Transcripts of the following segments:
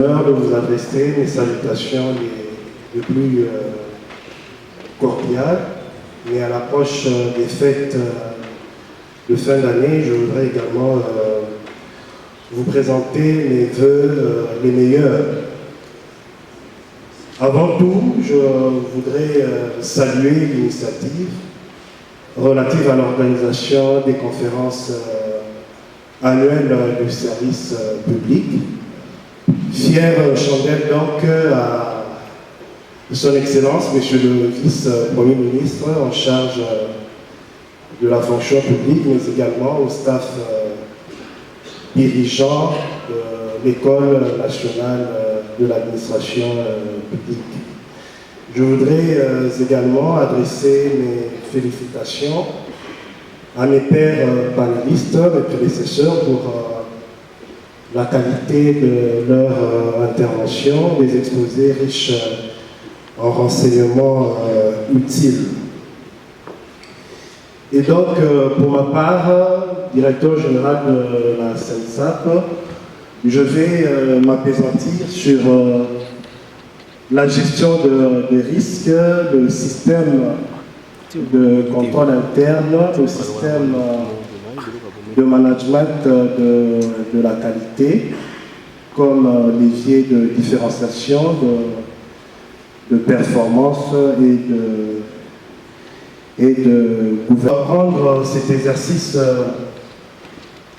De vous adresser mes salutations les plus cordiales, mais à l'approche des fêtes de fin d'année, je voudrais également vous présenter mes vœux les meilleurs. Avant tout, je voudrais saluer l'initiative relative à l'organisation des conférences annuelles du service public. Fière chandelle donc à Son Excellence, Monsieur le Vice-Premier ministre en charge de la fonction publique, mais également au staff dirigeant de l'École nationale de l'administration publique. Je voudrais également adresser mes félicitations à mes pairs panélistes, mes prédécesseurs pour la qualité de leur intervention, des exposés riches en renseignements utiles. Et donc, pour ma part, directeur général de la SENSAP, je vais m'appesantir sur la gestion des risques, le système de contrôle interne, le système de management de la qualité comme levier de différenciation, de performance et de gouvernance. Rendre cet exercice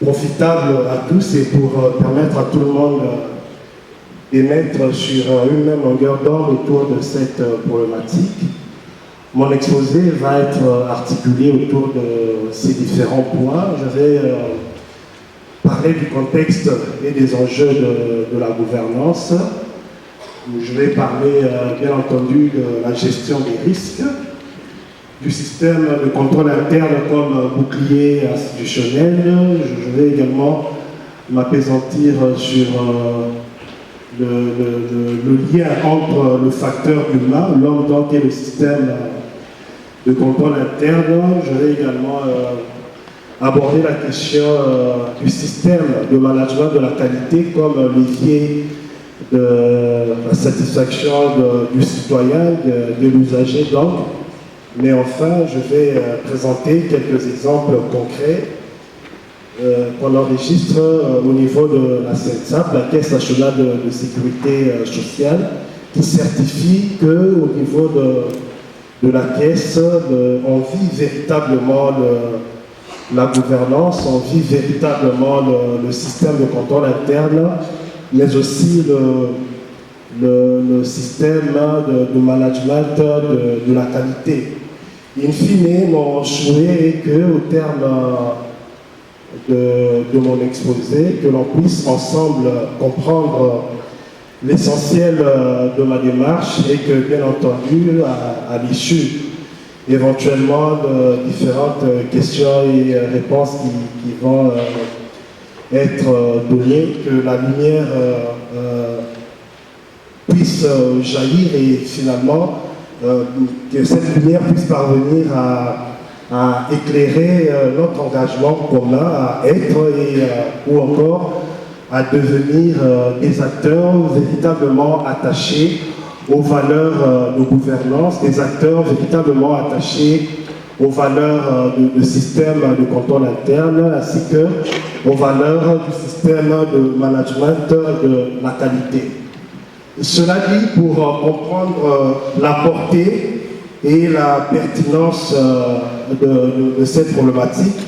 profitable à tous et pour permettre à tout le monde d'émettre sur une même longueur d'onde autour de cette problématique. Mon exposé va être articulé autour de ces différents points. Je vais parler du contexte et des enjeux de la gouvernance. Je vais parler bien entendu de la gestion des risques, du système de contrôle interne comme bouclier institutionnel. Je vais également m'appesantir sur le lien entre le facteur humain, l'homme donc et le système de contrôle interne. Je vais également aborder la question du système de management de la qualité comme levier de la satisfaction du citoyen, de l'usager donc. Mais enfin, je vais présenter quelques exemples concrets qu'on enregistre au niveau de la CNSAP, la Caisse nationale de sécurité sociale, qui certifie qu'au niveau de la Caisse, on vit véritablement la gouvernance, on vit véritablement le système de contrôle interne, mais aussi le système de management de la qualité. In fine, mon souhait est qu'au terme de mon exposé, que l'on puisse ensemble comprendre l'essentiel de ma démarche et que, bien entendu, à l'issue éventuellement de différentes questions et réponses qui vont être données, que la lumière puisse jaillir et finalement que cette lumière puisse parvenir à éclairer notre engagement commun à être ou encore à devenir des acteurs véritablement attachés aux valeurs de gouvernance, des acteurs véritablement attachés aux valeurs du système de contrôle interne ainsi que aux valeurs du système de management de la qualité. Cela dit, pour comprendre la portée et la pertinence de cette problématique,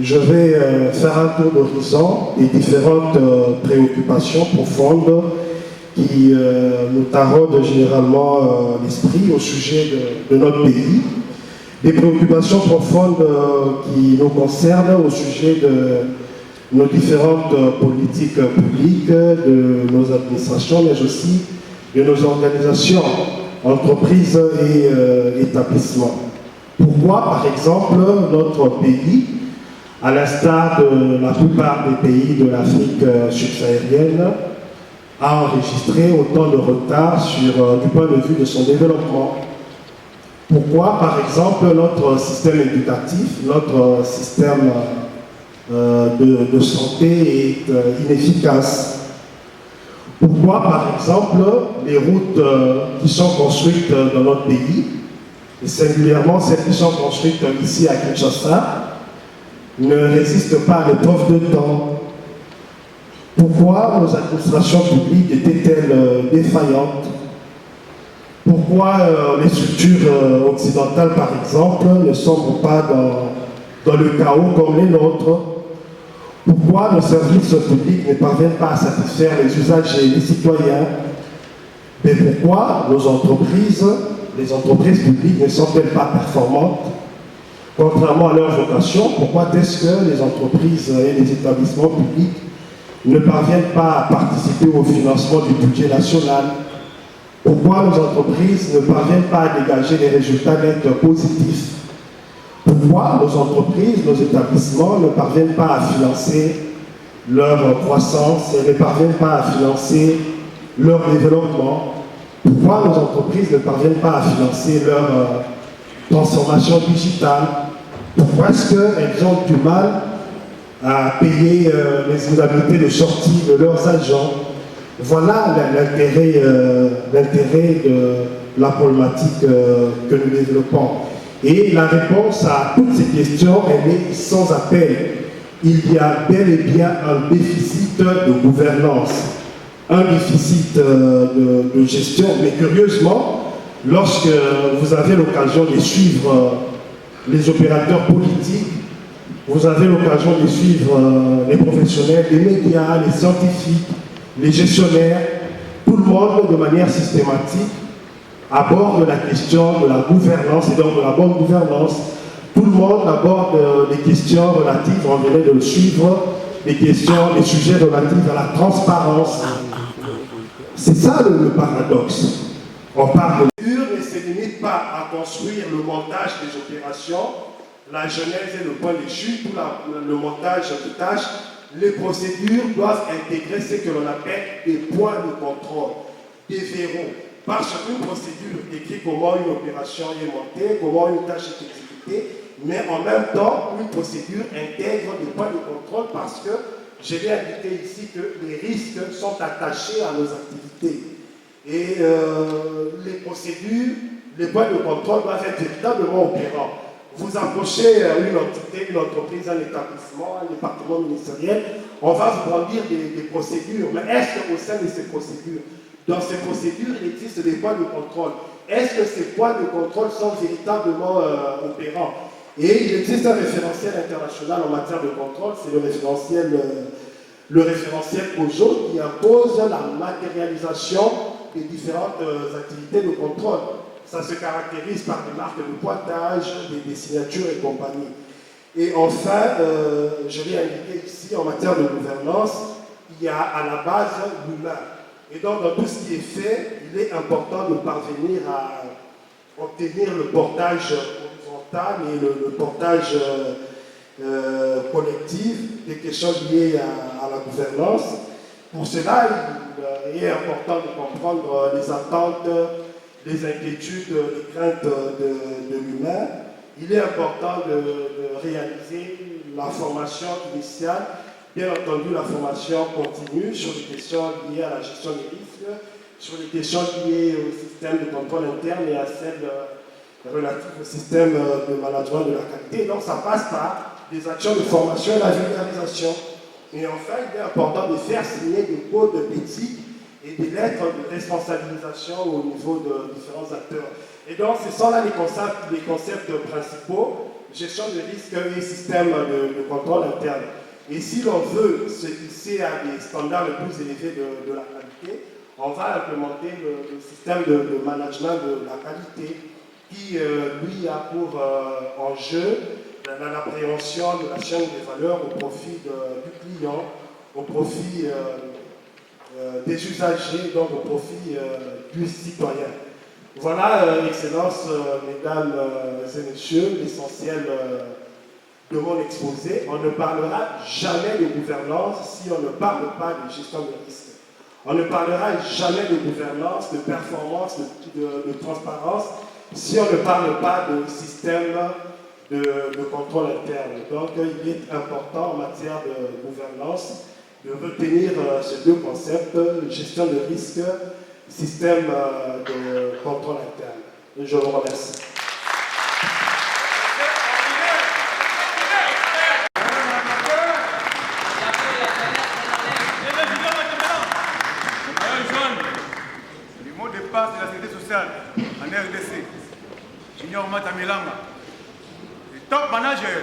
je vais faire un tour d'horizon des différentes préoccupations profondes qui nous taraudent généralement l'esprit au sujet de notre pays. Des préoccupations profondes qui nous concernent au sujet de nos différentes politiques publiques, de nos administrations, mais aussi de nos organisations, entreprises et établissements. Pourquoi, par exemple, notre pays, à l'instar de la plupart des pays de l'Afrique subsaharienne, a enregistré autant de retard du point de vue de son développement? Pourquoi, par exemple, notre système éducatif, notre système de santé est inefficace? Pourquoi, par exemple, les routes qui sont construites dans notre pays, et singulièrement celles qui sont construites ici à Kinshasa, ne résistent pas à l'épreuve de temps? Pourquoi nos administrations publiques étaient-elles défaillantes? Pourquoi les structures occidentales, par exemple, ne sombrent pas dans le chaos comme les nôtres? Pourquoi nos services publics ne parviennent pas à satisfaire les usagers et les citoyens? Mais pourquoi nos entreprises, les entreprises publiques ne sont-elles pas performantes? Contrairement à leur vocation, pourquoi est-ce que les entreprises et les établissements publics ne parviennent pas à participer au financement du budget national? Pourquoi nos entreprises ne parviennent pas à dégager des résultats nets positifs? Pourquoi nos entreprises, nos établissements ne parviennent pas à financer leur croissance et ne parviennent pas à financer leur développement? Pourquoi nos entreprises ne parviennent pas à financer leur transformation digitale? Pourquoi est-ce qu'elles ont du mal à payer les indemnités de sortie de leurs agents? Voilà l'intérêt de la problématique que nous développons. Et la réponse à toutes ces questions, elle est sans appel. Il y a bel et bien un déficit de gouvernance, un déficit de gestion. Mais curieusement, lorsque vous avez l'occasion de suivre les opérateurs politiques, vous avez l'occasion de suivre les professionnels, les médias, les scientifiques, les gestionnaires, tout le monde de manière systématique aborde la question de la gouvernance et donc de la bonne gouvernance. Tout le monde aborde les questions relatives, on venait de le suivre, les sujets relatifs à la transparence. C'est ça le paradoxe. On parle de l'UR ne se limite pas à construire le montage des opérations, la genèse et le point de chute, tout le montage de tâches. Les procédures doivent intégrer ce que l'on appelle des points de contrôle, des verrous. Parce qu'une procédure décrit comment une opération est montée, comment une tâche est exécutée, mais en même temps, une procédure intègre des points de contrôle parce que je l'ai indiqué ici que les risques sont attachés à nos activités. Et les procédures, les points de contrôle doivent être véritablement opérants. Vous approchez une entité, une entreprise, un établissement, un département ministériel, on va vous brandir des procédures. Mais est-ce qu'au sein de ces procédures, dans ces procédures, il existe des points de contrôle? Est-ce que ces points de contrôle sont véritablement opérants? Et il existe un référentiel international en matière de contrôle, c'est le référentiel COJO qui impose la matérialisation des différentes activités de contrôle. Ça se caractérise par des marques de pointage, des signatures et compagnie. Et enfin, je l'ai indiqué ici, en matière de gouvernance, il y a à la base l'humain. Et donc, dans tout ce qui est fait, il est important de parvenir à obtenir le portage horizontal et le portage collectif des questions liées à la gouvernance. Pour cela, il est important de comprendre les attentes, les inquiétudes, les craintes de l'humain. Il est important de réaliser la formation initiale, bien entendu la formation continue sur les questions liées à la gestion des risques, sur les questions liées au système de contrôle interne et à celles relatives au système de management de la qualité. Donc ça passe par des actions de formation et la vulgarisation. Et enfin, il est important de faire signer des codes d'éthique et des lettres de responsabilisation au niveau de différents acteurs. Et donc, ce sont là les concepts principaux, gestion de risque et système de contrôle interne. Et si l'on veut se hisser à des standards les plus élevés de la qualité, on va implémenter le système de management de la qualité qui, lui, a pour enjeu l'appréhension de la chaîne des valeurs au profit du client, au profit des usagers, donc au profit du citoyen. Voilà, Excellences, Mesdames et Messieurs, l'essentiel de mon exposé. On ne parlera jamais de gouvernance si on ne parle pas de gestion de risque. On ne parlera jamais de gouvernance, de performance, de transparence si on ne parle pas de système de contrôle interne. Donc, il est important en matière de gouvernance de retenir ces deux concepts, gestion de risque, système de contrôle interne. Je vous remercie. Le mot de passe de la sécurité sociale en RDC, Junior Matamelanga, le top manager